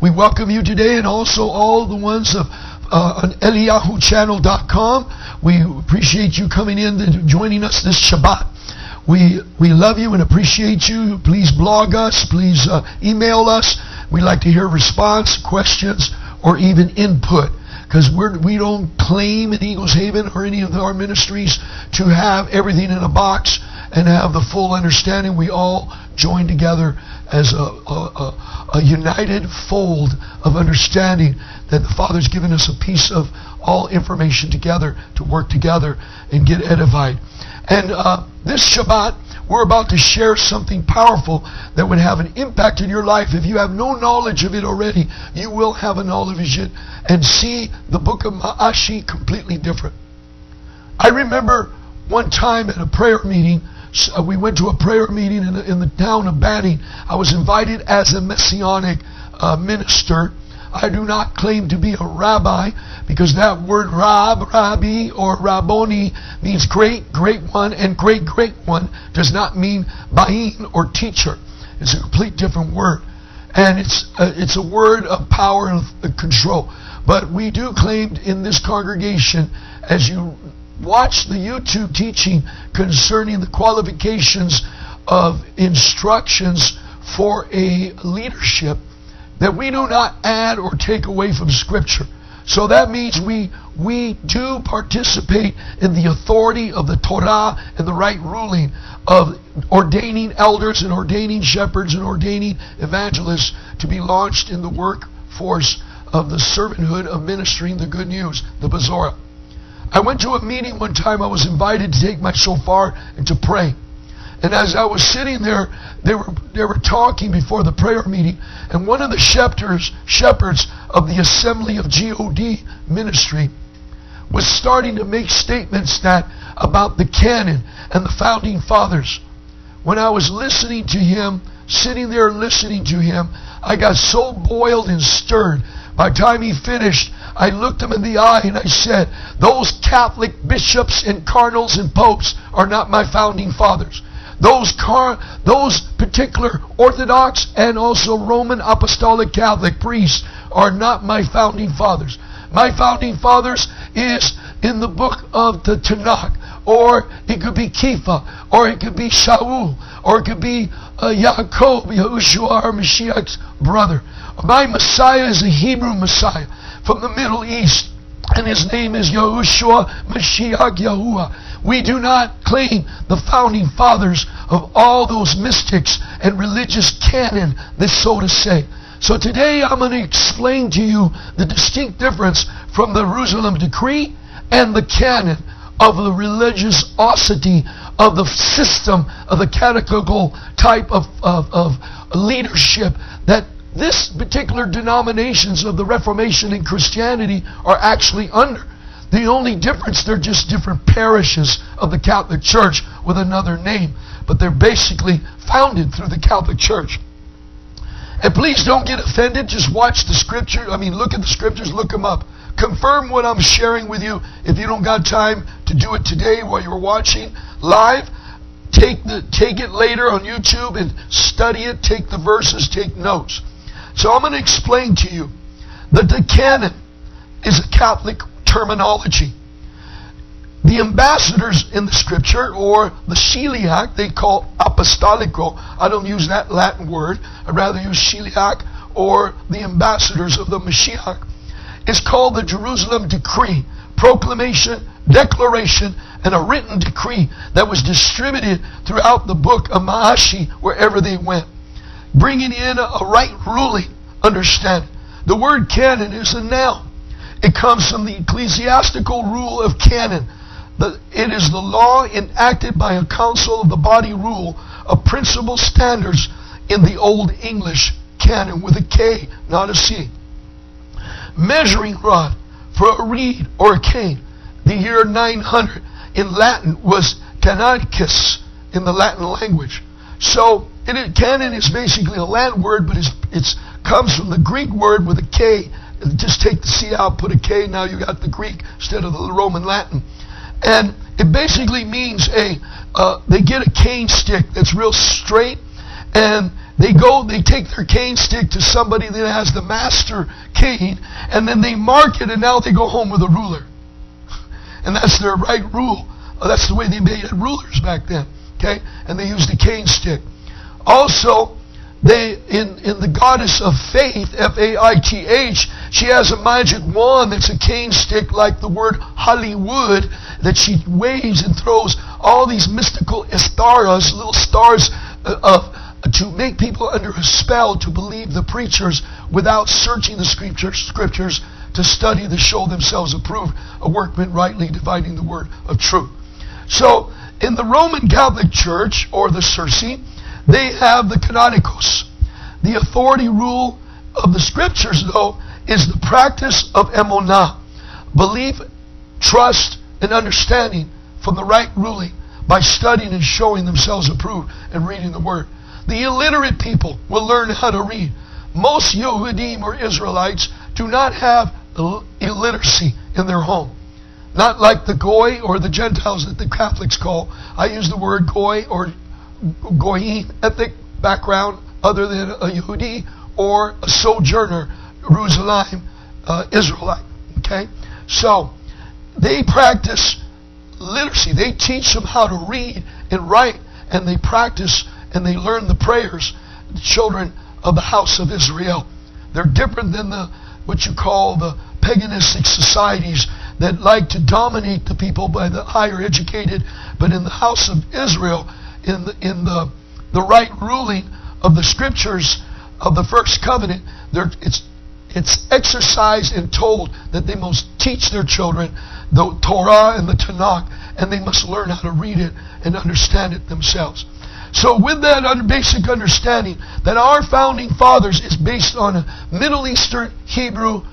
We welcome you today, and also all the ones of on EliyahuChannel.com. We appreciate you coming in and joining us this Shabbat. We love you and appreciate you. Please blog us. Please email us. We'd like to hear response, questions, or even input. Because we don't claim in Eagles Haven or any of our ministries to have everything in a box and have the full understanding. We all join together as a united fold of understanding that the Father's given us a piece of all information together to work together and get edified. And this Shabbat, we're about to share something powerful that would have an impact in your life. If you have no knowledge of it already, you will have a knowledge of it and see the book of Ma'ashi completely different. I remember one time at a prayer meeting, we went to a prayer meeting in the town of Banning. I was invited as a messianic minister. I do not claim to be a rabbi, because that word rabbi, or rabboni means great one, and great one does not mean ba'in or teacher. It's a complete different word. And it's a word of power and control. But we do claim in this congregation, as you watch the YouTube teaching concerning the qualifications of instructions for a leadership, that we do not add or take away from Scripture. So that means we do participate in the authority of the Torah and the right ruling of ordaining elders and ordaining shepherds and ordaining evangelists to be launched in the workforce of the servanthood of ministering the good news, the Besorah. I went to a meeting one time. I was invited to take my shofar and to pray. And as I was sitting there, they were talking before the prayer meeting, and one of the shepherds of the Assembly of God ministry was starting to make statements about the canon and the founding fathers. When I was listening to him, sitting there listening to him, I got so boiled and stirred. By the time he finished, I looked him in the eye and I said, "Those Catholic bishops and cardinals and popes are not my founding fathers. Those particular Orthodox and also Roman Apostolic Catholic priests are not my founding fathers. My founding fathers is in the book of the Tanakh, or it could be Kepha, or it could be Shaul, or it could be Ya'acob Yahushua, our Mashiach's brother. My Messiah is a Hebrew Messiah from the Middle East, and his name is Yahushua Mashiach Yahuwah. We do not claim the founding fathers of all those mystics and religious canon, so to say. So today I'm going to explain to you the distinct difference from the Yerushalayim Decree and the canon of the religiosity of the system of the catechetical type of leadership that this particular denominations of the Reformation and Christianity are actually under. The only difference, they're just different parishes of the Catholic Church with another name. But they're basically founded through the Catholic Church. And please don't get offended. Just watch the Scripture. Look at the Scriptures. Look them up. Confirm what I'm sharing with you. If you don't got time to do it today while you're watching live, take it later on YouTube and study it. Take the verses. Take notes. So I'm going to explain to you that the canon is a Catholic terminology. The ambassadors in the Scripture, or the Shiliach, they call apostolico. I don't use that Latin word. I'd rather use Shiliach, or the ambassadors of the Mashiach. It's called the Yerushalayim Decree, proclamation, declaration, and a written decree that was distributed throughout the book of Ma'ashi wherever they went, bringing in a right ruling understanding. The word canon is a noun. It comes from the ecclesiastical rule of canon. It is the law enacted by a council of the body rule of principal standards in the Old English canon with a K, not a C. Measuring rod for a reed or a cane. The year 900 in Latin was canonicus in the Latin language. So canon is basically a Latin word, but it comes from the Greek word with a K. Just take the C out, put a K, now you got the Greek instead of the Roman Latin. And it basically means they get a cane stick that's real straight, and they take their cane stick to somebody that has the master cane, and then they mark it, and now they go home with a ruler. And that's their right rule. That's the way they made rulers back then. Okay? And they used the cane stick. Also, they in the goddess of faith, Faith, she has a magic wand that's a cane stick like the word Hollywood, that she waves and throws all these mystical istaras, little stars to make people under a spell to believe the preachers without searching the scriptures to study to show themselves approved, a workman rightly dividing the word of truth. So, in the Roman Catholic Church, or the Circe, they have the canonicos. The authority rule of the scriptures, though, is the practice of emunah, belief, trust, and understanding from the right ruling by studying and showing themselves approved and reading the word. The illiterate people will learn how to read. Most Yehudim or Israelites do not have illiteracy in their home. Not like the Goy or the Gentiles that the Catholics call. I use the word Goy or Goyim, ethnic background other than a Yehudi or a sojourner, Yerushalayim Israelite. Okay? So, they practice literacy. They teach them how to read and write, and they practice and they learn the prayers, the children of the House of Yisra'el. They're different than what you call the paganistic societies that like to dominate the people by the higher educated. But in the House of Israel, in the right ruling of the scriptures of the first covenant, it's exercised and told that they must teach their children the Torah and the Tanakh, and they must learn how to read it and understand it themselves. So with that basic understanding that our founding fathers is based on a Middle Eastern Hebrew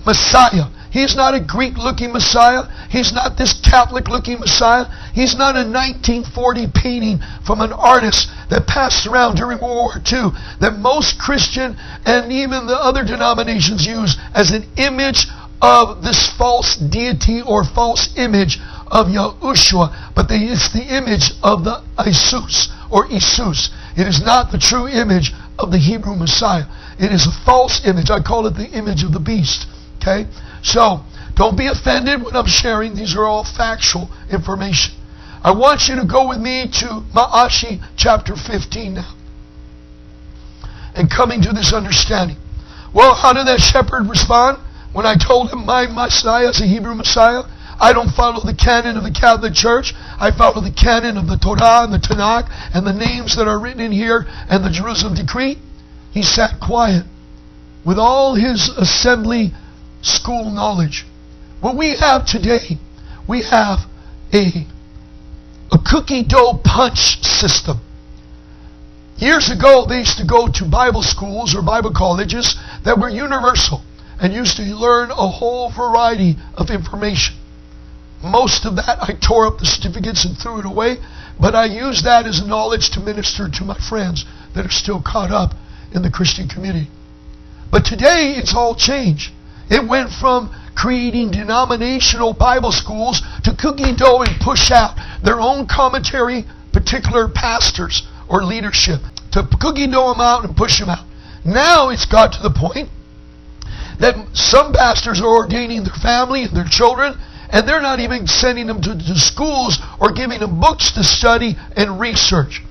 Messiah. He's not a Greek-looking Messiah. He's not this Catholic-looking Messiah. He's not a 1940 painting from an artist that passed around during World War II that most Christian and even the other denominations use as an image of this false deity or false image of Yahushua. But it's the image of the Isus or Isus. It is not the true image of the Hebrew Messiah. It is a false image. I call it the image of the beast. Okay? So, don't be offended when I'm sharing. These are all factual information. I want you to go with me to Ma'ashi chapter 15 now. And coming to this understanding. Well, how did that shepherd respond when I told him my Messiah is a Hebrew Messiah? I don't follow the canon of the Catholic Church. I follow the canon of the Torah and the Tanakh and the names that are written in here and the Jerusalem Decree. He sat quiet with all his assembly school knowledge. What we have today, we have a cookie dough punch system. Years ago, they used to go to Bible schools or Bible colleges that were universal and used to learn a whole variety of information. Most of that, I tore up the certificates and threw it away, but I used that as knowledge to minister to my friends that are still caught up in the Christian community. But today, it's all changed. It went from creating denominational Bible schools to cookie dough and push out their own commentary, particular pastors or leadership, to cookie dough them out and push them out. Now it's got to the point that some pastors are ordaining their family and their children, and they're not even sending them to schools or giving them books to study and research.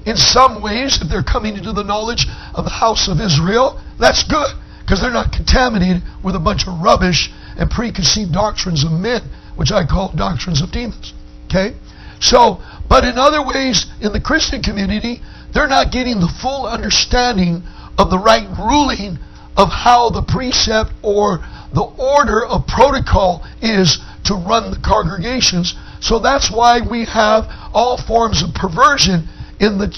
In some ways, if they're coming into the knowledge of the House of Yisra'el, that's good, because they're not contaminated with a bunch of rubbish and preconceived doctrines of men, which I call doctrines of demons. Okay? So, but in other ways, in the Christian community, they're not getting the full understanding of the right ruling of how the precept or the order of protocol is to run the congregations. So that's why we have all forms of perversion in the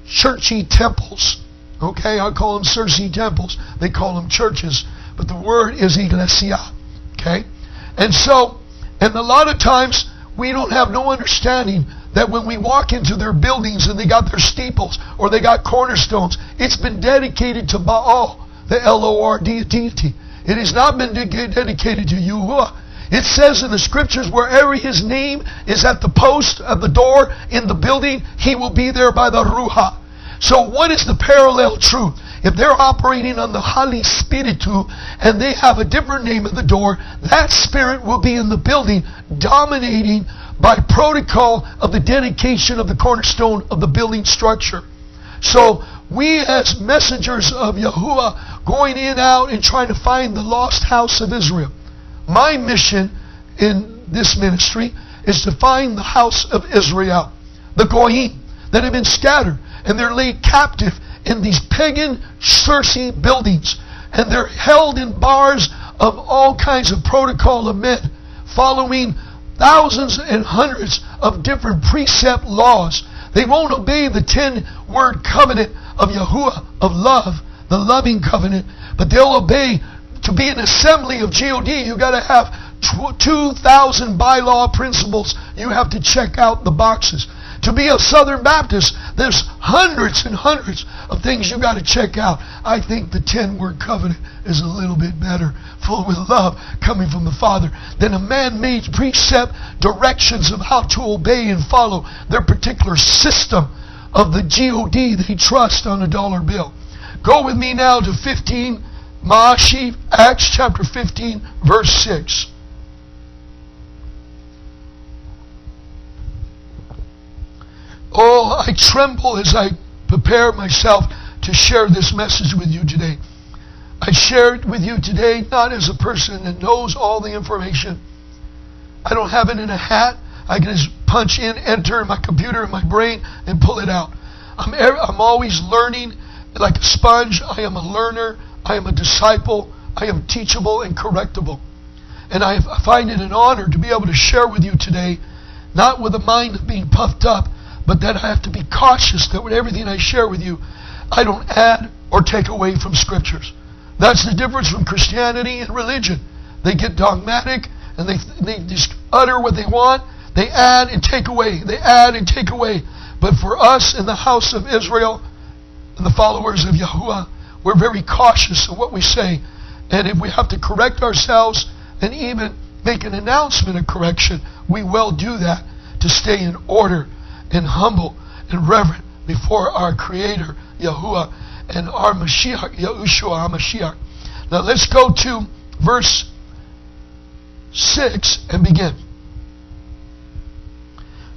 churchy temples. Okay, I call them Circe temples. They call them churches. But the word is Ekklesia. Okay? And so, and a lot of times, we don't have no understanding that when we walk into their buildings and they got their steeples or they got cornerstones, it's been dedicated to Baal, the Lord deity. It has not been dedicated to Yahuwah. It says in the scriptures, wherever his name is at the post of the door in the building, he will be there by the Ruach. So what is the parallel truth? If they're operating on the Holy Spiritu and they have a different name at the door, that spirit will be in the building, dominating by protocol of the dedication of the cornerstone of the building structure. So we as messengers of Yahuwah going in, out, and trying to find the lost house of Israel. My mission in this ministry is to find the house of Israel, the Goyim that have been scattered, and they're laid captive in these pagan Circe buildings, and they're held in bars of all kinds of protocol of men, following thousands and hundreds of different precept laws. They won't obey the 10-word covenant of Yahuwah, of love, the loving covenant, but they'll obey. To be an assembly of God, you got to have 2,000 bylaw principles. You have to check out the boxes. To be a Southern Baptist, there's hundreds and hundreds of things you got to check out. I think the 10-word covenant is a little bit better, full with love coming from the Father, than a man-made precept directions of how to obey and follow their particular system of the God they trust on a dollar bill. Go with me now to 15 Ma'ashiv, Acts chapter 15, verse 6. Oh, I tremble as I prepare myself to share this message with you today. I share it with you today not as a person that knows all the information. I don't have it in a hat. I can just punch in, enter in my computer, in my brain, and pull it out. I'm always learning like a sponge. I am a learner. I am a disciple. I am teachable and correctable. And I find it an honor to be able to share with you today, not with a mind of being puffed up, but that I have to be cautious that with everything I share with you, I don't add or take away from Scriptures. That's the difference from Christianity and religion. They get dogmatic and they just utter what they want. They add and take away. They add and take away. But for us in the house of Israel and the followers of Yahuwah, we're very cautious of what we say. And if we have to correct ourselves and even make an announcement of correction, we will do that to stay in order and humble and reverent before our Creator, Yahuwah, and our Mashiach, Yahushua, our Mashiach. Now let's go to verse 6 and begin.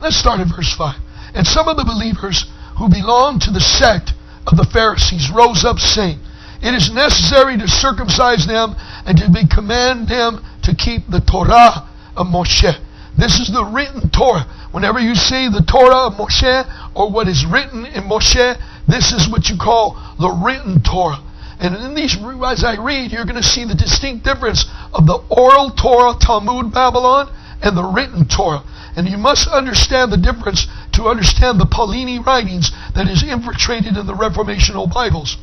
Let's start at verse 5. And some of the believers who belonged to the sect of the Pharisees rose up, saying, it is necessary to circumcise them and to command them to keep the Torah of Moshah. This is the written Torah. Whenever you see the Torah of Moshah, or what is written in Moshah, this is what you call the written Torah. And in these, as I read, you're going to see the distinct difference of the oral Torah, Talmud, Babylon, and the written Torah. And you must understand the difference to understand the Pauline writings that is infiltrated in the Reformational Bibles.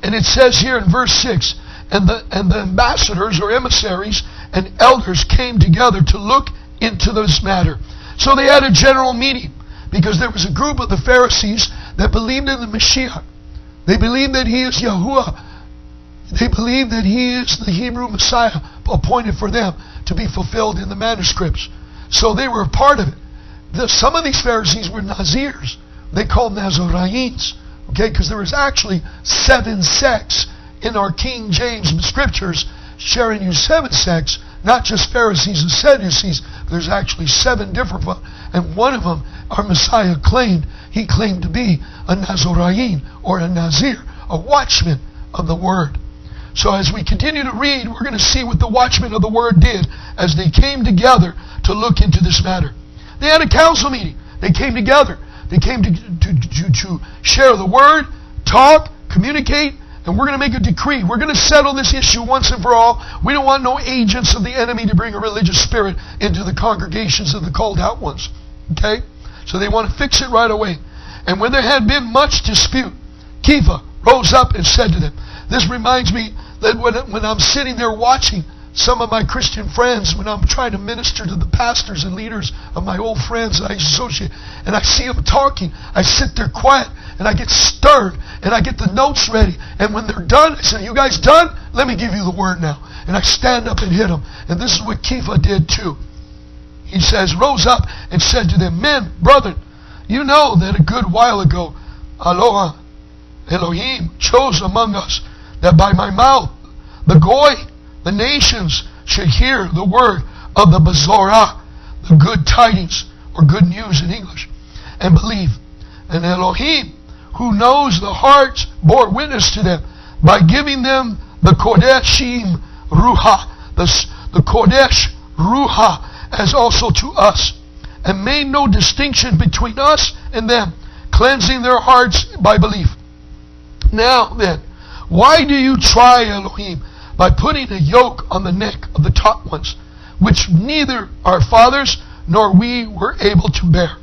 And it says here in verse 6, and the ambassadors or emissaries and elders came together to look into this matter. So they had a general meeting, because there was a group of the Pharisees that believed in the Mashiach. They believed that he is Yahuwah. They believed that he is the Hebrew Messiah appointed for them to be fulfilled in the manuscripts. So they were a part of it. Some of these Pharisees were Nazirs. They called Nazarenes. Okay, because there was actually 7 sects in our King James scriptures sharing you 7 sects, not just Pharisees and Sadducees. There's actually 7 different ones. And one of them, our Messiah claimed, he claimed to be a Nazarene or a Nazir, a watchman of the Word. So as we continue to read, we're going to see what the watchmen of the Word did as they came together to look into this matter. They had a council meeting. They came together. They came to share the Word, talk, communicate, and we're going to make a decree. We're going to settle this issue once and for all. We don't want no agents of the enemy to bring a religious spirit into the congregations of the called out ones. Okay? So they want to fix it right away. And when there had been much dispute, Kepha rose up and said to them, this reminds me that when I'm sitting there watching some of my Christian friends, when I'm trying to minister to the pastors and leaders of my old friends that I associate, and I see them talking, I sit there quiet, and I get stirred, and I get the notes ready. And when they're done, I say, you guys done? Let me give you the word now. And I stand up and hit them. And this is what Kepha did too. He says, rose up and said to them, men, brethren, you know that a good while ago Aloha Elohim chose among us, that by my mouth the Goy, the nations, should hear the word of the Besorah, the good tidings, or good news in English, and believe. And Elohim, who knows the hearts, bore witness to them by giving them the Kodeshim Ruha, the Kodesh Ruha, as also to us, and made no distinction between us and them, cleansing their hearts by belief. Now then, why do you try Elohim by putting a yoke on the neck of the taught ones, which neither our fathers nor we were able to bear?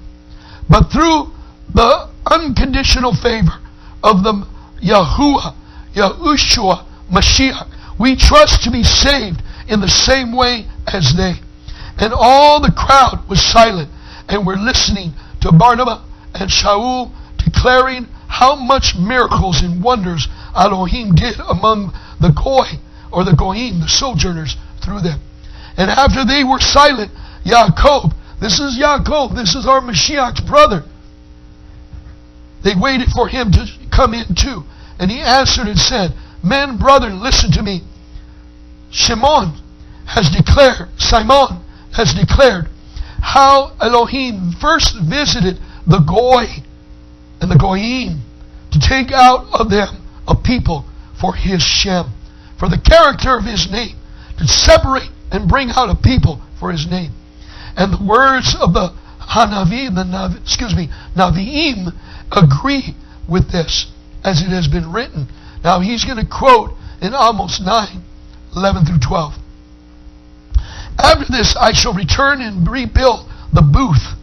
But through the unconditional favor of the Yahushua Mashiach, we trust to be saved in the same way as they. And all the crowd was silent and were listening to Barnabas and Shaul, declaring how much miracles and wonders Elohim did among the Goyim, the sojourners, through them. And after they were silent, Ya'acob, this is our Mashiach's brother. They waited for him to come in too. And he answered and said, Men, brethren, listen to me. Simon has declared how Elohim first visited the Goy and the Goyim to take out of them a people for his Shem, for the character of his name, to separate and bring out a people for his name. And the words of the Navi'im agree with this, as it has been written. Now he's going to quote in Amos 9:11 through 12. After this I shall return and rebuild the booth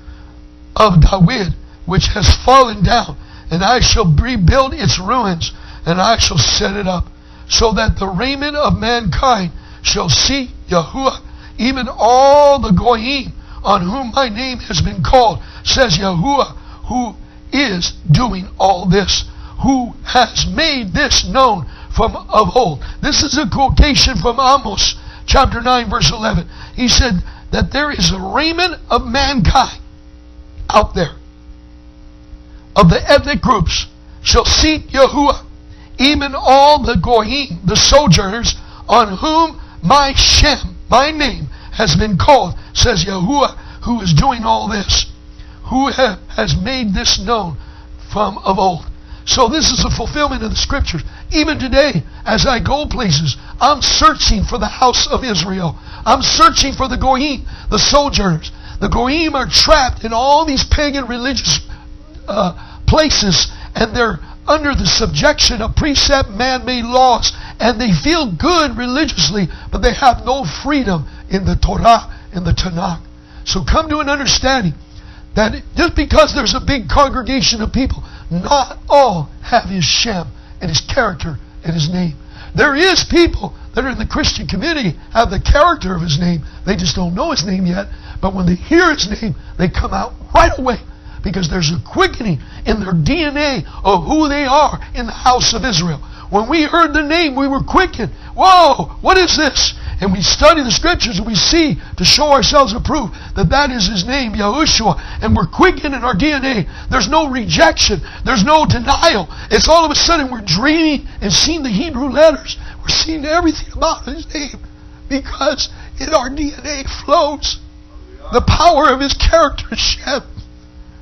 of David, which has fallen down, and I shall rebuild its ruins, and I shall set it up, so that the raiment of mankind shall see Yahuwah, even all the Goyim on whom my name has been called, says Yahuwah, who is doing all this, who has made this known from of old. This is a quotation from Amos chapter 9 verse 11. He said that there is a raiment of mankind out there, of the ethnic groups, shall seek Yahuwah, even all the Goyim, the sojourners, on whom my Shem, my name, has been called, says Yahuwah, who is doing all this, who has made this known from of old. So this is a fulfillment of the scriptures. Even today, as I go places, I'm searching for the House of Yisra'el. I'm searching for the Goyim, the sojourners. The Goyim are trapped in all these pagan religious places, and they're under the subjection of precept man-made laws, and they feel good religiously, but they have no freedom in the Torah, in the Tanakh. So come to an understanding that just because there's a big congregation of people, not all have his Shem and his character and his name. There is people that are in the Christian community have the character of his name. They just don't know his name yet. But when they hear his name, they come out right away, because there's a quickening in their DNA of who they are in the house of Israel. When we heard the name, we were quickened. Whoa, what is this? And we study the scriptures and we see, to show ourselves approved, that that is his name, Yahushua. And we're quickened in our DNA. There's no rejection. There's no denial. It's all of a sudden we're dreaming and seeing the Hebrew letters. We're seeing everything about his name, because in our DNA flows the power of his character, Shem.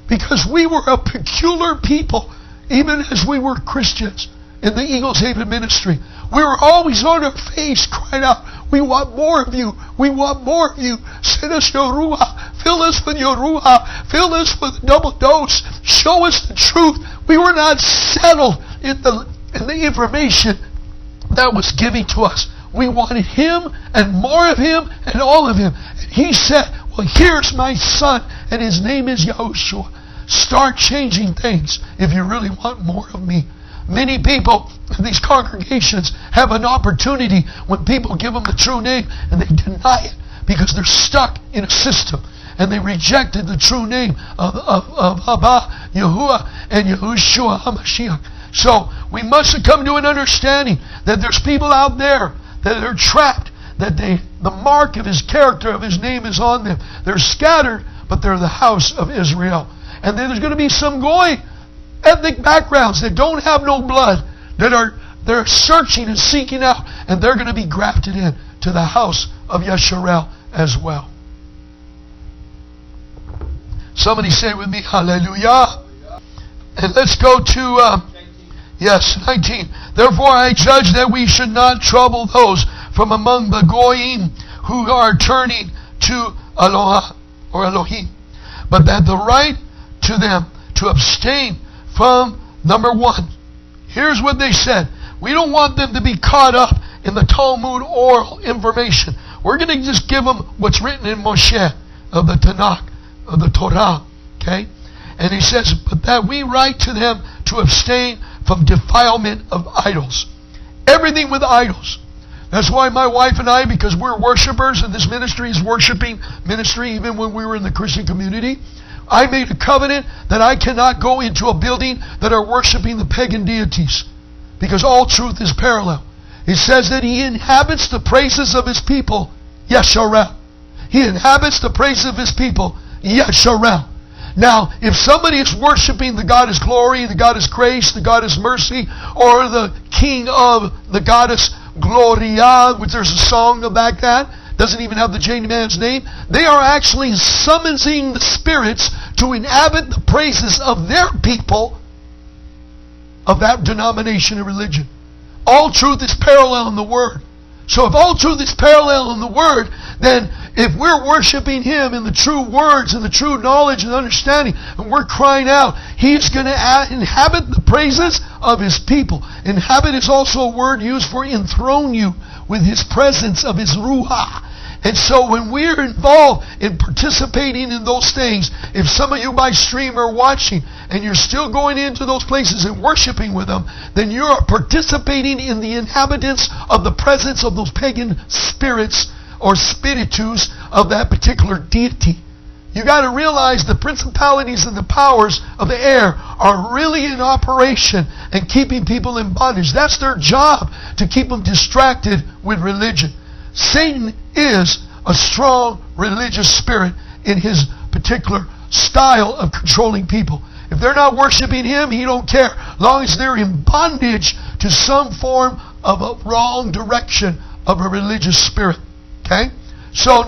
Because we were a peculiar people, even as we were Christians in the Eagles Haven ministry. We were always on our face crying out, we want more of you. We want more of you. Send us your Ruach. Fill us with your Ruach. Fill us with a double dose. Show us the truth. We were not settled in the information that was given to us. We wanted him and more of him and all of him. And he said, well, here's my son, and his name is Yahushua. Start changing things if you really want more of me. Many people in these congregations have an opportunity when people give them the true name, and they deny it because they're stuck in a system, and they rejected the true name of Abba, Yahuwah, and Yahushua HaMashiach. So we must come to an understanding that there's people out there that are trapped, that the mark of his character, of his name, is on them. They're scattered, but they're the house of Israel. And then there's going to be some Goy ethnic backgrounds that don't have no blood, they're searching and seeking out, and they're going to be grafted in to the house of Yisra'el as well. Somebody say with me, hallelujah. And let's go to 19. Therefore I judge that we should not trouble those from among the Goyim who are turning to Eloah or Elohim, but that the right to them to abstain from, number one, here's what they said. We don't want them to be caught up in the Talmud oral information. We're going to just give them what's written in Moshah of the Tanakh, of the Torah. Okay? And he says, but that we write to them to abstain from defilement of idols. Everything with idols. That's why my wife and I, because we're worshipers, and this ministry is worshiping ministry even when we were in the Christian community, I made a covenant that I cannot go into a building that are worshiping the pagan deities, because all truth is parallel. It says that He inhabits the praises of His people, Yisra'el. He inhabits the praises of His people, Yisra'el. Now, if somebody is worshiping the goddess glory, the goddess grace, the goddess mercy, or the king of the goddess Gloria, which there's a song about that, doesn't even have the J man's name, they are actually summoning the spirits to inhabit the praises of their people of that denomination of religion. All truth is parallel in the Word. So if all truth is parallel in the Word, then if we're worshiping Him in the true words and the true knowledge and understanding, and we're crying out, He's going to inhabit the praises of His people. Inhabit is also a word used for enthrone you with His presence of His Ruach. And so when we're involved in participating in those things, if some of you by stream are watching and you're still going into those places and worshiping with them, then you are participating in the inhabitants of the presence of those pagan spirits or spiritus of that particular deity. You got to realize the principalities and the powers of the air are really in operation and keeping people in bondage. That's their job, to keep them distracted with religion. Satan is a strong religious spirit in his particular style of controlling people. If they're not worshiping him, he don't care, as long as they're in bondage to some form of a wrong direction of a religious spirit. Okay? So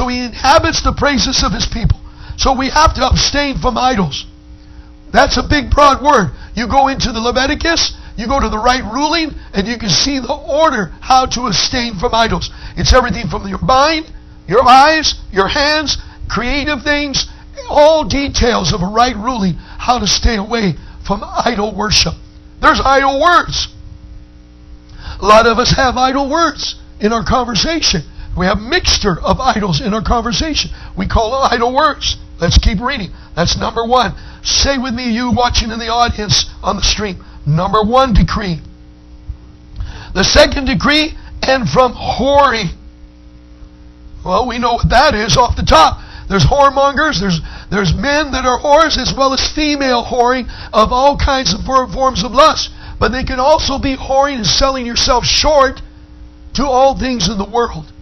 he inhabits the praises of his people. So we have to abstain from idols. That's a big, broad word. You go into the Leviticus, you go to the right ruling, and you can see the order how to abstain from idols. It's everything from your mind, your eyes, your hands, creative things, all details of a right ruling, how to stay away from idol worship. There's idle words. A lot of us have idle words in our conversation. We have mixture of idols in our conversation. We call it idle words. Let's keep reading. That's number one. Say with me, you watching in the audience on the stream. Number one decree. The second decree, and from whoring. Well, we know what that is off the top. There's whoremongers, there's men that are whores, as well as female whoring of all kinds of forms of lust. But they can also be whoring and selling yourself short to all things in the world.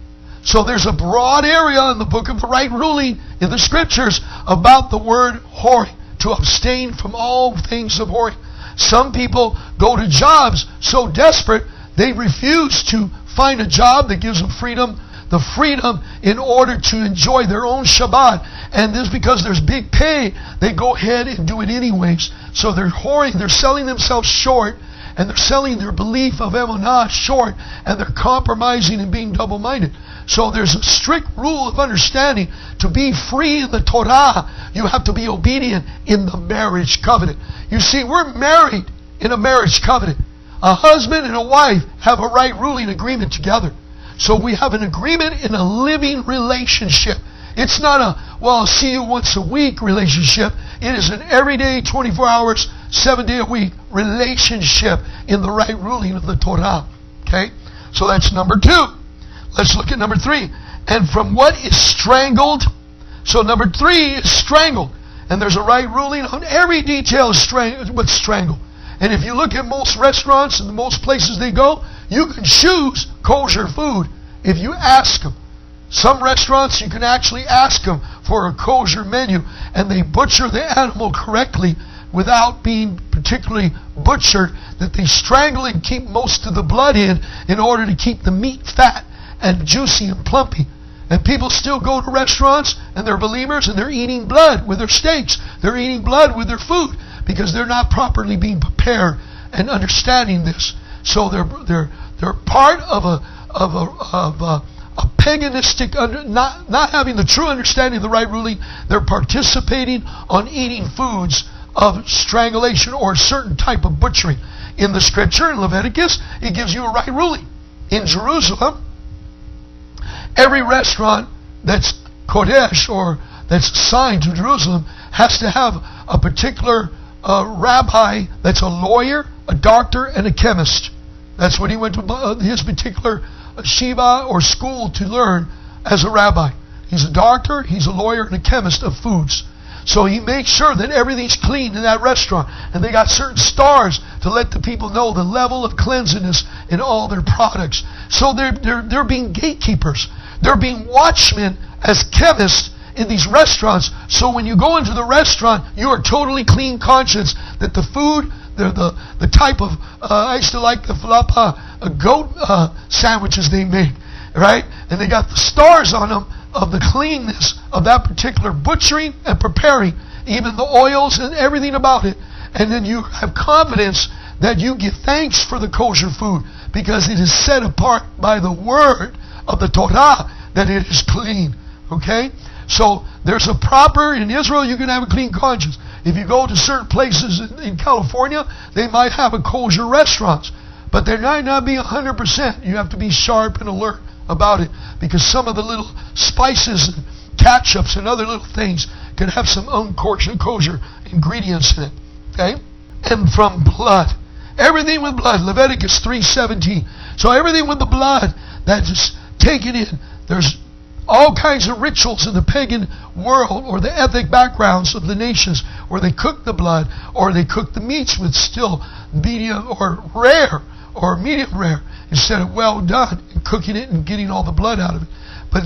So there's a broad area in the book of the right ruling in the scriptures about the word whoring, to abstain from all things of whoring. Some people go to jobs so desperate they refuse to find a job that gives them freedom, the freedom in order to enjoy their own Shabbat. And this, because there's big pay, they go ahead and do it anyways. So they're whoring, they're selling themselves short, and they're selling their belief of Emunah short, and they're compromising and being double-minded. So there's a strict rule of understanding. To be free in the Torah, you have to be obedient in the marriage covenant. You see, we're married in a marriage covenant. A husband and a wife have a right ruling agreement together. So we have an agreement in a living relationship. It's not a, well, I'll see you once a week relationship. It is an everyday, 24 hours, 7 day a week relationship in the right ruling of the Torah. Okay? So that's number two. Let's look at number three. And from what is strangled. So number three is strangled. And there's a right ruling on every detail of what's strangled. And if you look at most restaurants and most places they go, you can choose kosher food if you ask them. Some restaurants you can actually ask them for a kosher menu, and they butcher the animal correctly without being particularly butchered, that they strangle and keep most of the blood in order to keep the meat fat and juicy and plumpy. And people still go to restaurants and they're believers and they're eating blood with their steaks. They're eating blood with their food because they're not properly being prepared and understanding this. So they're part of a paganistic, not having the true understanding of the right ruling. They're participating on eating foods of strangulation or a certain type of butchering. In the scripture, in Leviticus, it gives you a right ruling. In Jerusalem, every restaurant that's Kodesh or that's assigned to Jerusalem has to have a particular rabbi that's a lawyer, a doctor, and a chemist. That's what he went to his particular shiva or school to learn as a rabbi. He's a doctor, he's a lawyer, and a chemist of foods. So he makes sure that everything's clean in that restaurant. And they got certain stars to let the people know the level of cleanliness in all their products. So they're being gatekeepers. They're being watchmen as chemists in these restaurants. So when you go into the restaurant, you are totally clean conscious that the food, the type of, I used to like the falafel goat sandwiches they make, right? And they got the stars on them of the cleanness of that particular butchering and preparing, even the oils and everything about it. And then you have confidence that you give thanks for the kosher food because it is set apart by the word of the Torah that it is clean. Okay? So there's a proper, in Israel you can have a clean conscience. If you go to certain places in California, they might have a kosher restaurants, but they might not be 100%. You have to be sharp and alert about it because some of the little spices and ketchups and other little things can have some unkosher ingredients in it. Okay? And from blood. Everything with blood. Leviticus 3:17. So everything with the blood that is taken in. There's all kinds of rituals in the pagan world or the ethnic backgrounds of the nations where they cook the blood or they cook the meats with still medium or rare or medium rare instead of well done and cooking it and getting all the blood out of it. But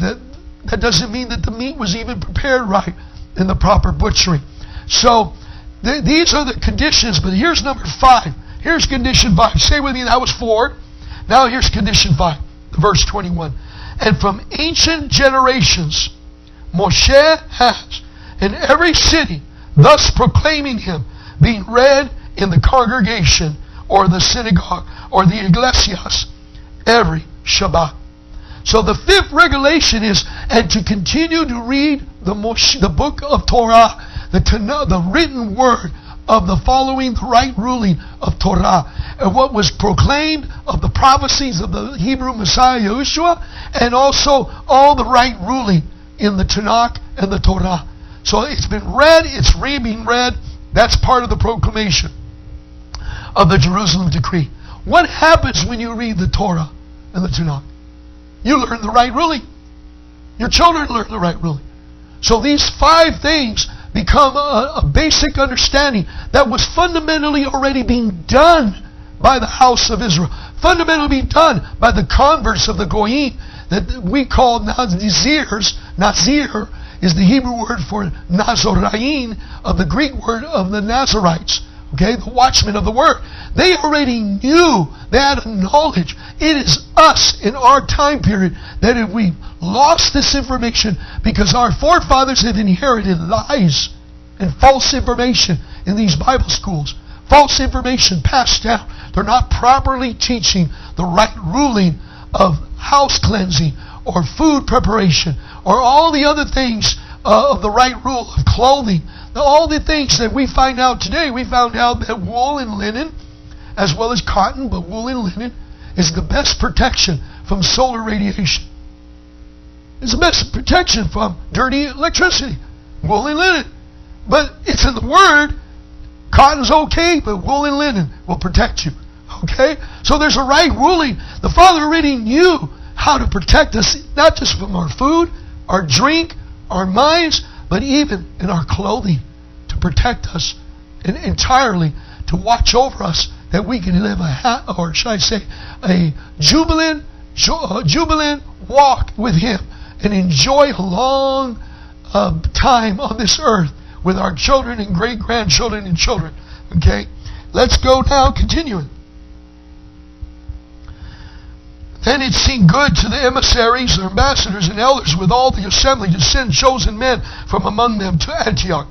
that doesn't mean that the meat was even prepared right in the proper butchering. So these are the conditions, but here's number 5. Here's condition 5. Say with me, that was 4. Now here's condition 5, verse 21. And from ancient generations, Moshe has in every city, thus proclaiming him, being read in the congregation or the synagogue or the Ekklesias every Shabbat. So the 5th regulation is, and to continue to read the book of Torah, the written word of the following the right ruling of Torah, and what was proclaimed of the prophecies of the Hebrew Messiah Yahushua, and also all the right ruling in the Tanakh and the Torah. So it's been read, it's being read. That's part of the proclamation of the Jerusalem Decree. What happens when you read the Torah and the Tanakh? You learn the right ruling. Your children learn the right ruling. So these 5 things become a basic understanding that was fundamentally already being done by the House of Israel. Fundamentally being done by the converts of the Goyim that we call Nazirs. Nazir is the Hebrew word for Nazoraim, of the Greek word of the Nazarites. Okay, the watchmen of the word. They already knew, they had a knowledge. It is us in our time period that if we lost this information because our forefathers have inherited lies and false information in these Bible schools. False information passed down. They're not properly teaching the right ruling of house cleansing or food preparation or all the other things of the right rule of clothing. All the things that we find out today, we found out that wool and linen, as well as cotton, but wool and linen is the best protection from solar radiation. It's the best protection from dirty electricity. Wool and linen. But it's in the Word. Cotton's okay, but wool and linen will protect you. Okay? So there's a right ruling. The Father already knew how to protect us, not just from our food, our drink, our minds, but even in our clothing, to protect us and entirely to watch over us, that we can live a jubilant walk with Him and enjoy a long time on this earth with our children and great-grandchildren and children. Okay? Let's go now, continuing. Then it seemed good to the emissaries, the ambassadors, and elders with all the assembly to send chosen men from among them to Antioch.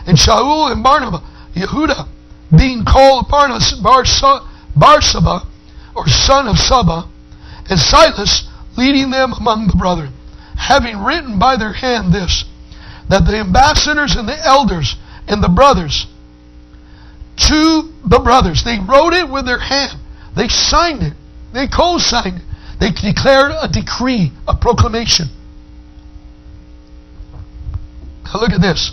And Shaul and Barnabas, Yehuda, being called Barnabas Barsaba, or son of Saba, and Silas, leading them among the brethren, having written by their hand this, that the ambassadors and the elders and the brothers, to the brothers, they wrote it with their hand, they signed it, they co-signed it, they declared a decree, a proclamation. Now look at this.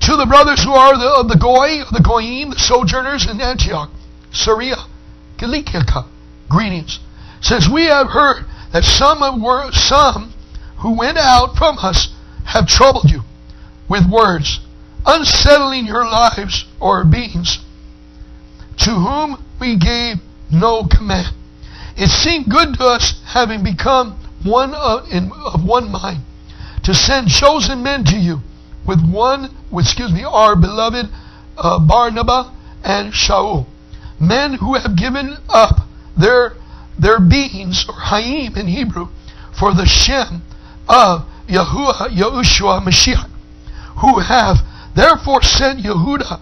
To the brothers who are of the Goyim, the sojourners in Antioch, Syria, Cilicia, greetings. Says, we have heard that some who went out from us have troubled you with words, unsettling your lives or beings, to whom we gave no command. It seemed good to us, having become one of one mind, to send chosen men to you, our beloved Barnabas and Shaul, men who have given up their beings, or Hayim in Hebrew, for the Shem of Yahushua Mashiach, who have therefore sent Yehuda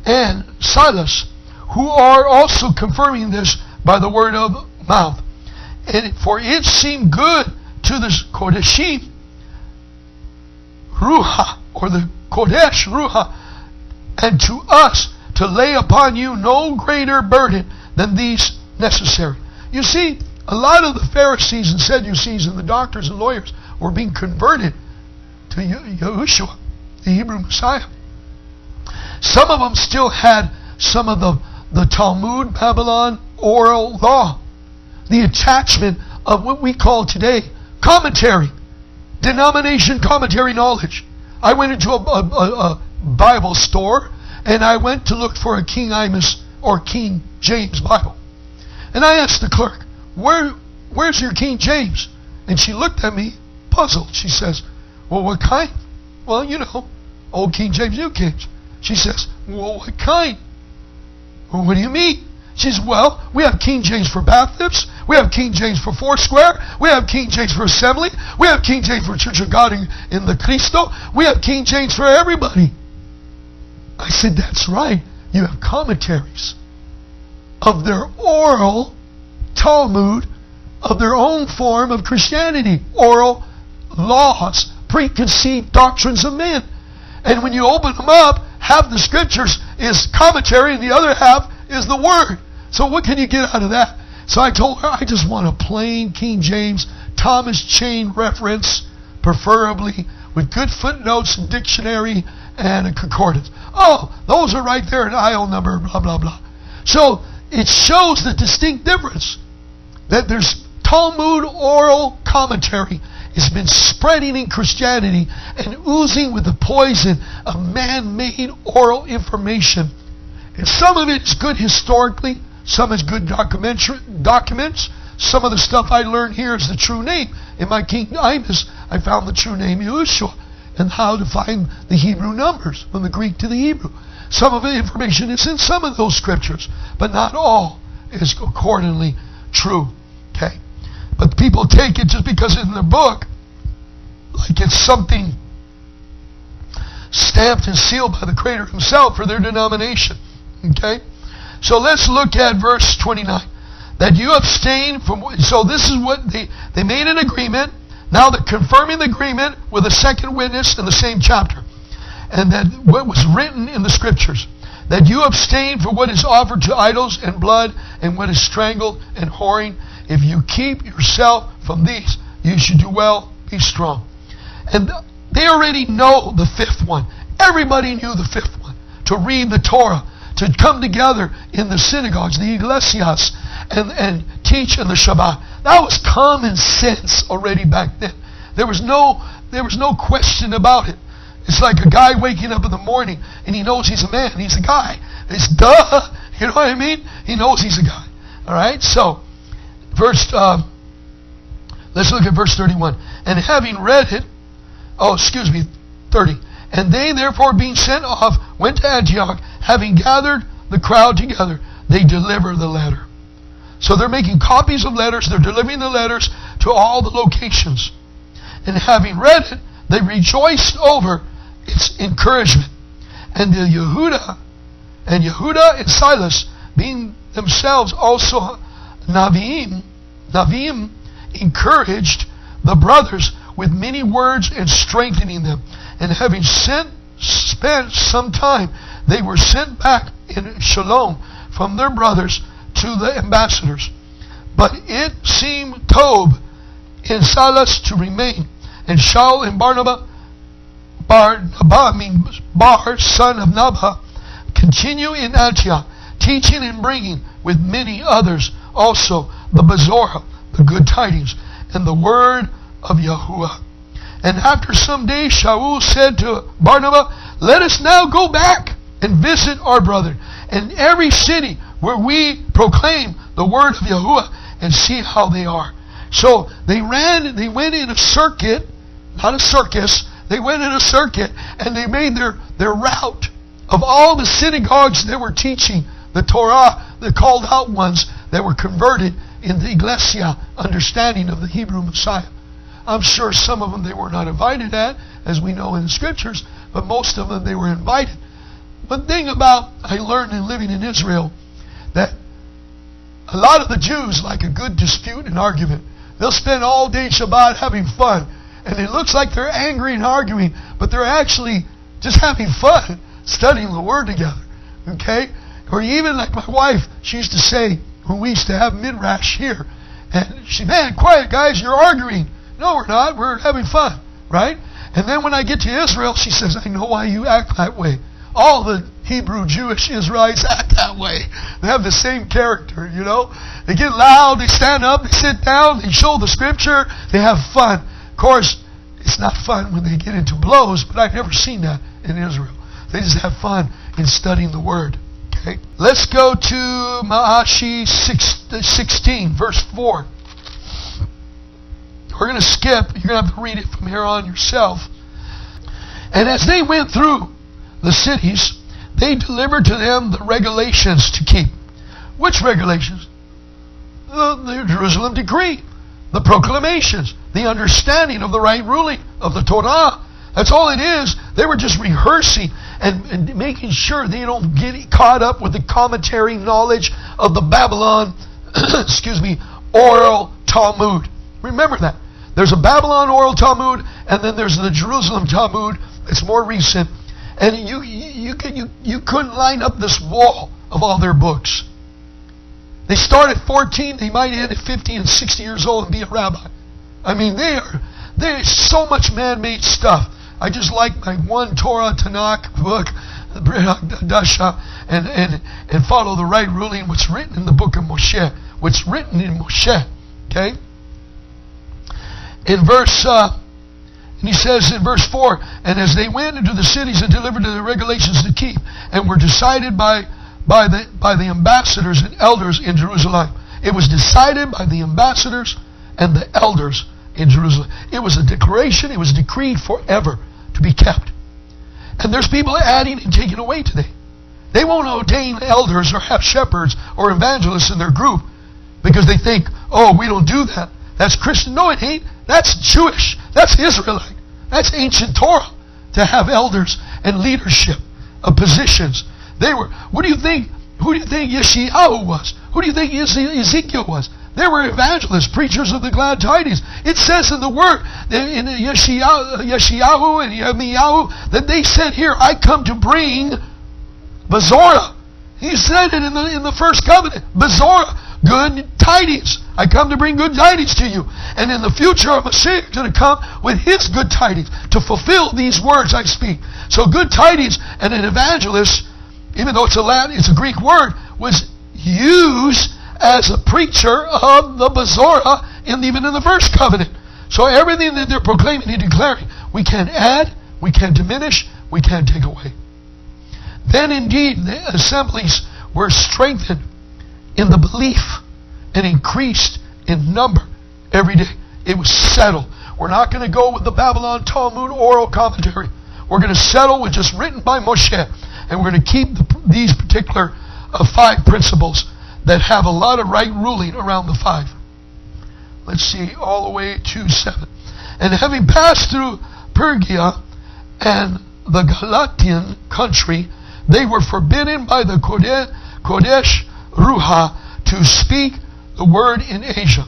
and Silas, who are also confirming this by the word of mouth. And for it seemed good to the Kodeshim Ruha, or the Kodesh Ruha, and to us to lay upon you no greater burden than these necessary. You see, a lot of the Pharisees and Sadducees and the doctors and lawyers were being converted to Yahushua, the Hebrew Messiah. Some of them still had some of the Talmud, Babylon, oral law, the attachment of what we call today commentary, denomination commentary knowledge. I went into a Bible store and I went to look for a King James or King James Bible. And I asked the clerk, where's your King James? And she looked at me puzzled. She says, well, what kind? Well, Old King James, New King James. She says, well, what kind? Well, what do you mean? She says, well, we have King James for Baptists, we have King James for Foursquare, we have King James for Assembly, we have King James for Church of God in the Cristo, we have King James for everybody. I said, that's right. You have commentaries of their oral Talmud, of their own form of Christianity, oral laws, preconceived doctrines of men. And when you open them up, half the scriptures is commentary and the other half is the word. So what can you get out of that? So I told her, I just want a plain King James, Thomas Chain reference, preferably with good footnotes and dictionary and a concordance. Oh, those are right there, an aisle number, blah, blah, blah. So it shows the distinct difference that there's Talmud oral commentary has been spreading in Christianity and oozing with the poison of man-made oral information. And some of it is good historically, some is good documents. Some of the stuff I learned here is the true name. In my King James, I found the true name Yahushua and how to find the Hebrew numbers from the Greek to the Hebrew. Some of the information is in some of those scriptures, but not all is accordingly true. Okay? But people take it just because it's in the book, like it's something stamped and sealed by the Creator Himself for their denomination. Okay? So let's look at verse 29. That you abstain from... So this is what they made an agreement. Now they're confirming the agreement with a second witness in the same chapter. And that what was written in the scriptures. That you abstain from what is offered to idols and blood and what is strangled and whoring. If you keep yourself from these, you should do well, be strong. And they already know the fifth one. Everybody knew the fifth one. To read the Torah. To come together in the synagogues, the Ekklesias, and teach in the Shabbat. That was common sense already back then. There was no question about it. It's like a guy waking up in the morning and he knows he's a man. He's a guy. It's duh. You know what I mean? He knows he's a guy. All right. So, let's look at verse 31. And having read it, 30. And they therefore being sent off went to Antioch, having gathered the crowd together, they deliver the letter. So they're making copies of letters, they're delivering the letters to all the locations. And having read it, they rejoiced over its encouragement. And Yehuda and Silas, being themselves also Naviim, encouraged the brothers with many words and strengthening them. And having spent some time, they were sent back in shalom from their brothers to the ambassadors. But it seemed Tob in Silas to remain, and Shaul and Barnabas, Bar, son of Nabha, continue in Antioch, teaching and bringing with many others also the Besorah, the good tidings, and the word of Yahuwah. And after some days Shaul said to Barnabas, let us now go back and visit our brethren in every city where we proclaim the word of Yahuwah and see how they are. So they went in a circuit, not a circus, they went in a circuit and they made their route of all the synagogues that were teaching the Torah, the called out ones that were converted in the Ekklesia understanding of the Hebrew Messiah. I'm sure some of them they were not invited at, as we know in the scriptures, but most of them they were invited. One thing about I learned in living in Israel, that a lot of the Jews like a good dispute and argument. They'll spend all day Shabbat having fun, and it looks like they're angry and arguing, but they're actually just having fun studying the Word together. Okay? Or even like my wife, she used to say, when we used to have midrash here, and she, man, quiet guys, you're arguing. No, we're not. We're having fun, right? And then when I get to Israel, she says, I know why you act that way. All the Hebrew Jewish Israelites act that way. They have the same character, you know. They get loud, they stand up, they sit down, they show the scripture, they have fun. Of course, it's not fun when they get into blows, but I've never seen that in Israel. They just have fun in studying the Word. Okay, let's go to Malachi 16, verse 4. We're going to skip. You're going to have to read it from here on yourself. And as they went through the cities, they delivered to them the regulations to keep. Which regulations? The Jerusalem Decree, the proclamations, the understanding of the right ruling of the Torah. That's all it is. They were just rehearsing and making sure they don't get caught up with the commentary knowledge of the Babylon, Oral Talmud. Remember that. There's a Babylon Oral Talmud, and then there's the Jerusalem Talmud. It's more recent. And you couldn't line up this wall of all their books. They start at 14, they might end at 50 and 60 years old and be a rabbi. I mean, there's so much man-made stuff. I just like my one Torah Tanakh book, the Brit Hadasha, and follow the right ruling, what's written in the book of Moshah, what's written in Moshah. Okay? In verse, and he says in verse 4, and as they went into the cities and delivered to the regulations to keep, and were decided by the ambassadors and elders in Jerusalem. It was decided by the ambassadors and the elders in Jerusalem. It was a declaration, it was decreed forever to be kept. And there's people adding and taking away today. They won't ordain elders or have shepherds or evangelists in their group because they think, oh, we don't do that. That's Christian. No, it ain't. That's Jewish. That's Israelite. That's ancient Torah to have elders and leadership of positions. They were. Who do you think Yeshayahu was? Who do you think Ezekiel was? They were evangelists, preachers of the glad tidings. It says in the Word, in Yeshayahu and Yirmiyahu, that they said here, I come to bring Besorah. He said it in the first covenant. Besorah, good tidings. I come to bring good tidings to you. And in the future, Messiah is going to come with his good tidings to fulfill these words I speak. So good tidings and an evangelist, even though it's a Greek word, was used as a preacher of the Besorah even in the first covenant. So everything that they're proclaiming and declaring, we can't add, we can't diminish, we can't take away. Then indeed the assemblies were strengthened in the belief and increased in number every day. It was settled. We're not going to go with the Babylon Talmud oral commentary. we're going to settle with just written by Moshe. And we're going to keep these particular 5 principles that have a lot of right ruling around the 5. Let's see, all the way to 7. And having passed through Pergia and the Galatian country, they were forbidden by the Kodesh Ruha to speak the word in Asia.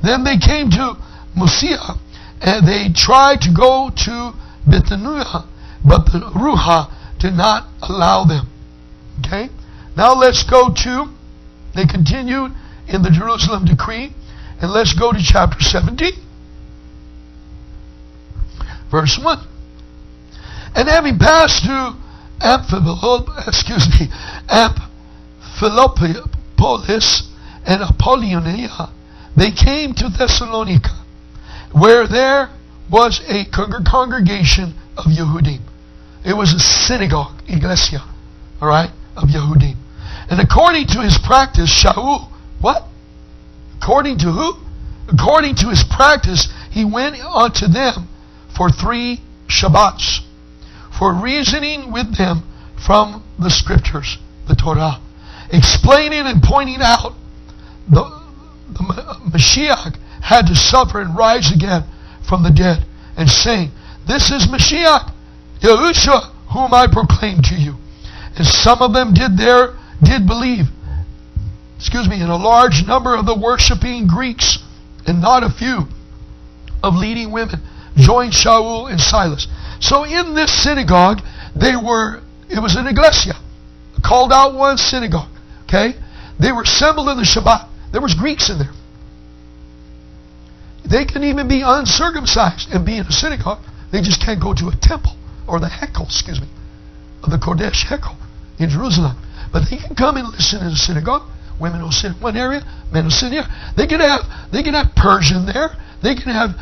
Then they came to Mysia, and they tried to go to Bithynia, but the Ruha did not allow them. Okay? Now let's go to, they continued in the Yerushalayim Decree, and let's go to chapter 17, verse 1. And having passed through Amphipolis and Apollonia, they came to Thessalonica, where there was a congregation of Yehudim. It was a synagogue, Ekklesia, all right, of Yehudim. And according to his practice, Shaul, what? According to who? According to his practice, he went unto them for 3 Shabbats, for reasoning with them from the scriptures, the Torah, explaining and pointing out the Mashiach had to suffer and rise again from the dead, and saying, this is Mashiach Yahushua, whom I proclaim to you. And some of them did believe, and a large number of the worshiping Greeks, and not a few of leading women, joined Shaul and Silas. So in this synagogue, it was an Ekklesia, a called out one synagogue. Okay? They were assembled in the Shabbat. There was Greeks in there. They can even be uncircumcised and be in a synagogue. They just can't go to a temple, or the Hekel, of the Kodesh Hekel in Jerusalem. But they can come and listen in a synagogue. Women will sit in one area, men will sit here. They can have Persian there. They can have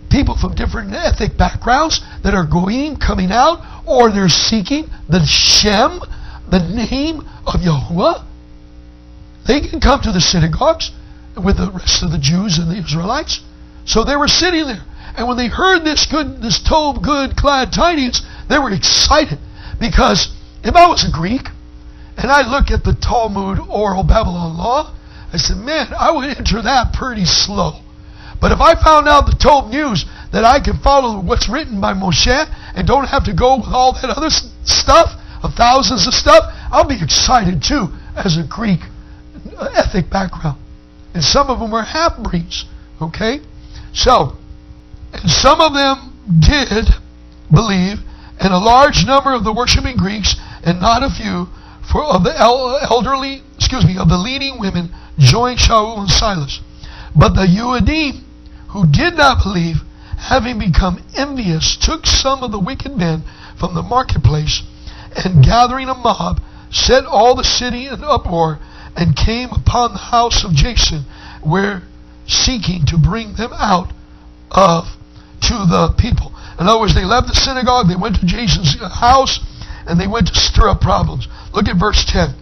people from different ethnic backgrounds that are Goyim coming out, or they're seeking the Shem, the name of Yahuwah. They can come to the synagogues with the rest of the Jews and the Israelites. So they were sitting there. And when they heard this told good glad tidings, they were excited. Because if I was a Greek, and I look at the Talmud, Oral Babylon Law, I said, man, I would enter that pretty slow. But if I found out the Torah news that I can follow what's written by Moshe and don't have to go with all that other stuff, of thousands of stuff, I'll be excited too as a Greek ethnic background. And some of them were half-breeds. Okay? So, and some of them did believe, and a large number of the worshiping Greeks, and not a few, of the leading women joined Shaul and Silas. But the Yehudim who did not believe, having become envious, took some of the wicked men from the marketplace, and gathering a mob, set all the city in uproar, and came upon the house of Jason, where seeking to bring them out to the people. In other words, they left the synagogue, they went to Jason's house, and they went to stir up problems. Look at verse 10.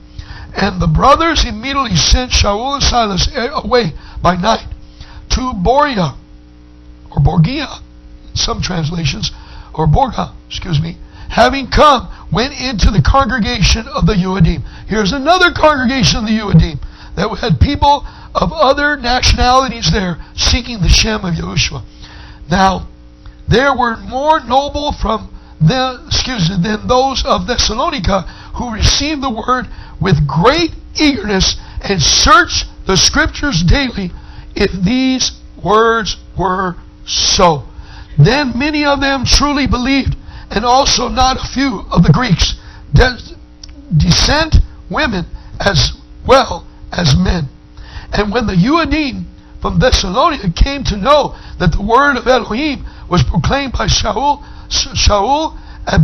And the brothers immediately sent Shaul and Silas away by night to Boria, or Borgia, in some translations, or Borga, having come, went into the congregation of the Yehudim. Here's another congregation of the Yehudim that had people of other nationalities there seeking the Shem of Yahushua. Now, there were more noble than those of Thessalonica, who received the word with great eagerness and searched the scriptures daily if these words were so. Then many of them truly believed, and also not a few of the Greeks, descent women as well as men. And when the Yehudim from Thessalonica came to know that the word of Elohim was proclaimed by Shaul at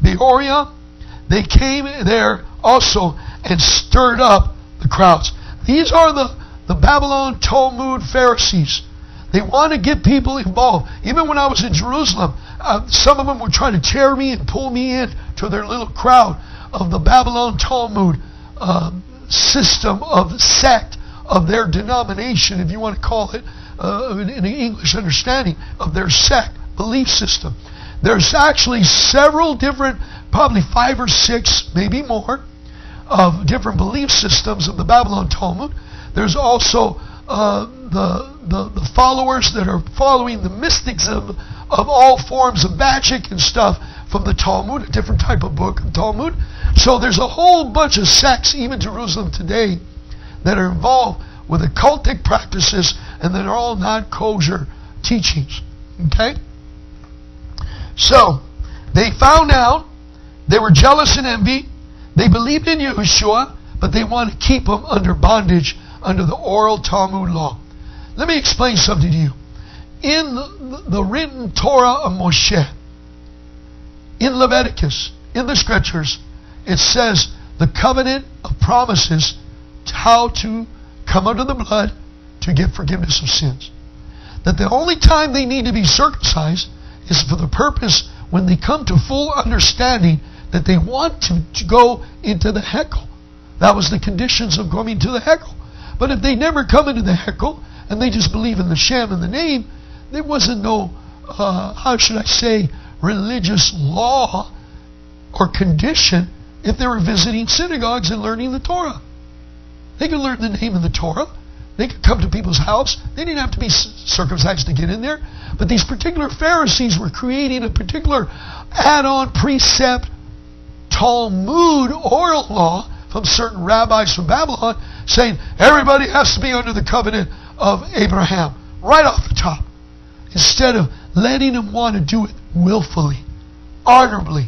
Besorah, they came there also and stirred up the crowds. These are the Babylon Talmud Pharisees. They want to get people involved. Even when I was in Jerusalem, some of them were trying to tear me and pull me in to their little crowd of the Babylon Talmud system of sect of their denomination, if you want to call it, in the English understanding of their sect belief system. There's actually several different, probably 5 or 6, maybe more, of different belief systems of the Babylon Talmud. There's also the followers that are following the mystics of all forms of magic and stuff from the Talmud, a different type of book of Talmud. So there's a whole bunch of sects, even Jerusalem today, that are involved with occultic practices and that are all not kosher teachings. Okay? So, they found out, they were jealous and envy, they believed in Yahushua, but they want to keep him under bondage under the Oral Talmud law. Let me explain something to you. In the written Torah of Moshah, in Leviticus, in the scriptures, it says the covenant of promises, how to come under the blood to get forgiveness of sins. That the only time they need to be circumcised is for the purpose when they come to full understanding that they want to go into the hekel. That was the conditions of going to the hekel. But if they never come into the hekel and they just believe in the sham and the name, there wasn't no, how should I say, religious law or condition if they were visiting synagogues and learning the Torah. They could learn the name of the Torah. They could come to people's house. They didn't have to be circumcised to get in there. But these particular Pharisees were creating a particular add-on precept Talmud oral law from certain rabbis from Babylon saying everybody has to be under the covenant of Abraham right off the top. Instead of letting them want to do it willfully, honorably,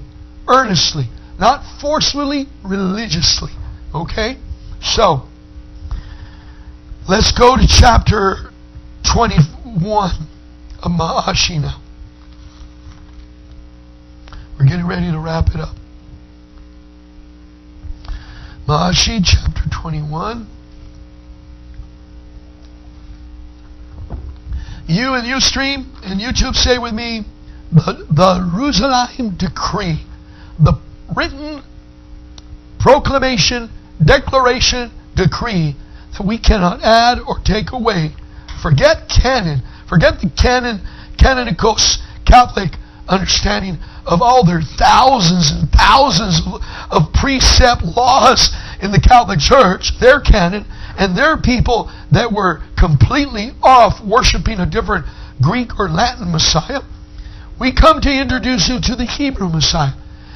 earnestly, not forcefully, religiously. Okay? So, let's go to chapter 21 of Ma'ashi now. We're getting ready to wrap it up. Ma'ashi chapter 21. You and Ustream and YouTube say with me, the Yerushalayim Decree, the written proclamation, declaration, decree that we cannot add or take away. Forget canon. Forget the canonicos Catholic understanding of all their thousands and thousands of precept laws in the Catholic Church, their canon, and their people that were completely off worshiping a different Greek or Latin Messiah. We come to introduce you to the Hebrew Messiah.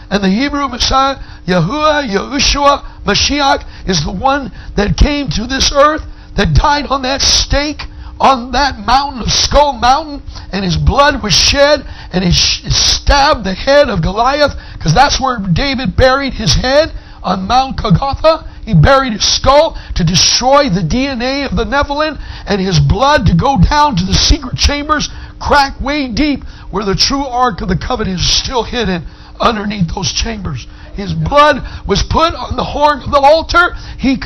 And the Hebrew Messiah, Yahushua, Mashiach, is the one that came to this earth, that died on that stake, on that mountain of Skull Mountain, and his blood was shed, and he stabbed the head of Goliath, because that's where David buried his head, on Mount Golgotha. He buried his skull to destroy the DNA of the Nephilim, and his blood to go down to the secret chambers, crack way deep, where the true Ark of the Covenant is still hidden underneath those chambers. His blood was put on the horn of the altar. He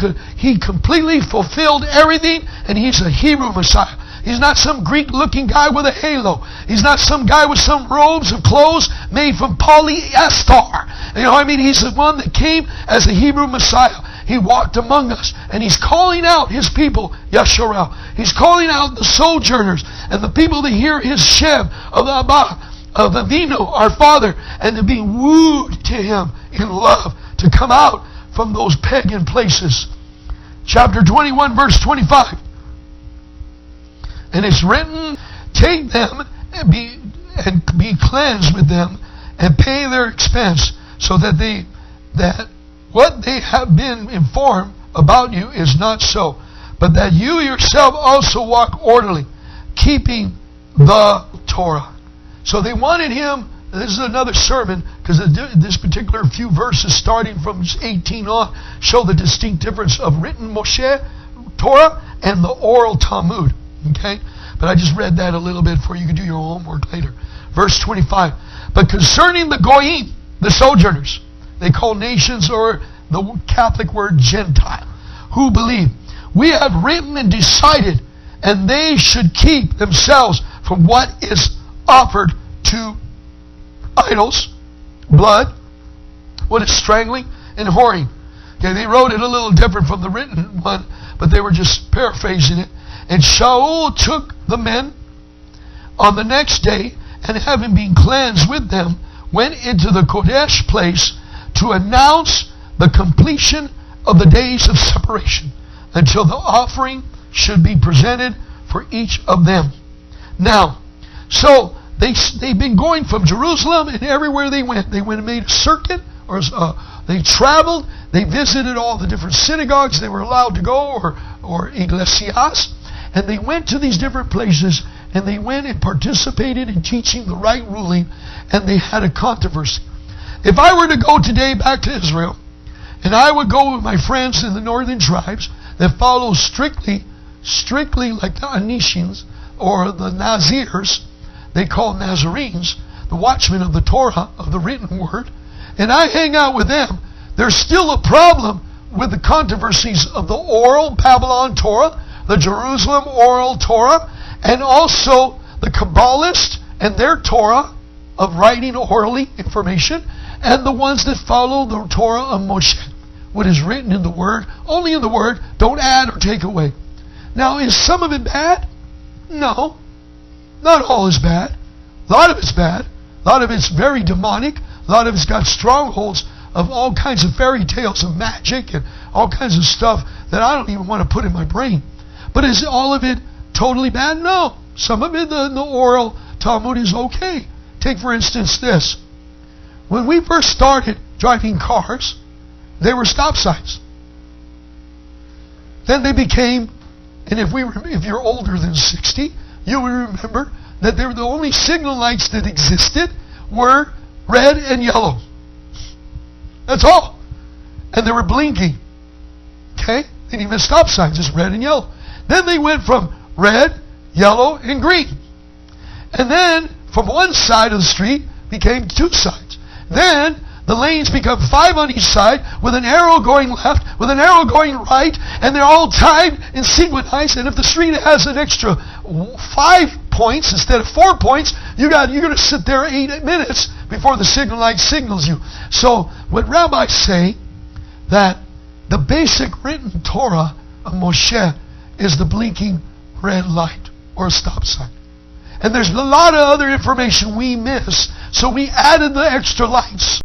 completely fulfilled everything, and he's a Hebrew Messiah. He's not some Greek-looking guy with a halo. He's not some guy with some robes of clothes made from polyester. You know what I mean? He's the one that came as a Hebrew Messiah. He walked among us, and he's calling out his people, Yisra'el. He's calling out the sojourners and the people that hear his Shem of the Abba, of Avinu, our Father, and to be wooed to him in love, to come out from those pagan places. Chapter 21, verse 25. And it's written, take them and be cleansed with them, and pay their expense, so that what they have been informed about you is not so, but that you yourself also walk orderly, keeping the Torah. So they wanted him. This is another sermon, because this particular few verses starting from 18 on show the distinct difference of written Mosheh, Torah, and the oral Talmud. Okay? But I just read that a little bit for you can do your homework later. Verse 25. But concerning the Goyim, the sojourners, they call nations, or the Catholic word Gentile, who believe, we have written and decided, and they should keep themselves from what is offered to idols, blood, what is strangling, and whoring. Okay, they wrote it a little different from the written one, but they were just paraphrasing it. And Shaul took the men on the next day and having been cleansed with them, went into the Kodesh place to announce the completion of the days of separation, until the offering should be presented for each of them. Now, so they've been going from Jerusalem, and everywhere they went and made a circuit, or they traveled. They visited all the different synagogues they were allowed to go, or Ekklesias, and they went to these different places, and they went and participated in teaching the right ruling, and they had a controversy. If I were to go today back to Israel, and I would go with my friends in the northern tribes that follow strictly like the Anishins or the Nazirs, they call Nazarenes, the watchmen of the Torah, of the written word, and I hang out with them, there's still a problem with the controversies of the oral Babylon Torah, the Jerusalem oral Torah, and also the Kabbalists and their Torah of writing orally information, and the ones that follow the Torah of Moshah, what is written in the Word, only in the Word, don't add or take away. Now, is some of it bad? No. Not all is bad. A lot of it's bad. A lot of it's very demonic. A lot of it's got strongholds of all kinds of fairy tales of magic and all kinds of stuff that I don't even want to put in my brain. But is all of it totally bad? No. Some of it, the Oral Talmud, is okay. Take, for instance, this. When we first started driving cars, they were stop signs. Then they became, and if you're older than 60, you will remember that the only signal lights that existed were red and yellow. That's all. And they were blinking. Okay? They didn't even have stop signs, just red and yellow. Then they went from red, yellow, and green. And then, from one side of the street, became two sides. Then, the lanes become 5 on each side, with an arrow going left, with an arrow going right, and they're all timed and synchronized. And if the street has an extra 5 points instead of 4 points, you're going to sit there 8 minutes before the signal light signals you. So, what rabbis say, that the basic written Torah of Moshe is the blinking red light, or a stop sign. And there's a lot of other information we miss, so we added the extra lights.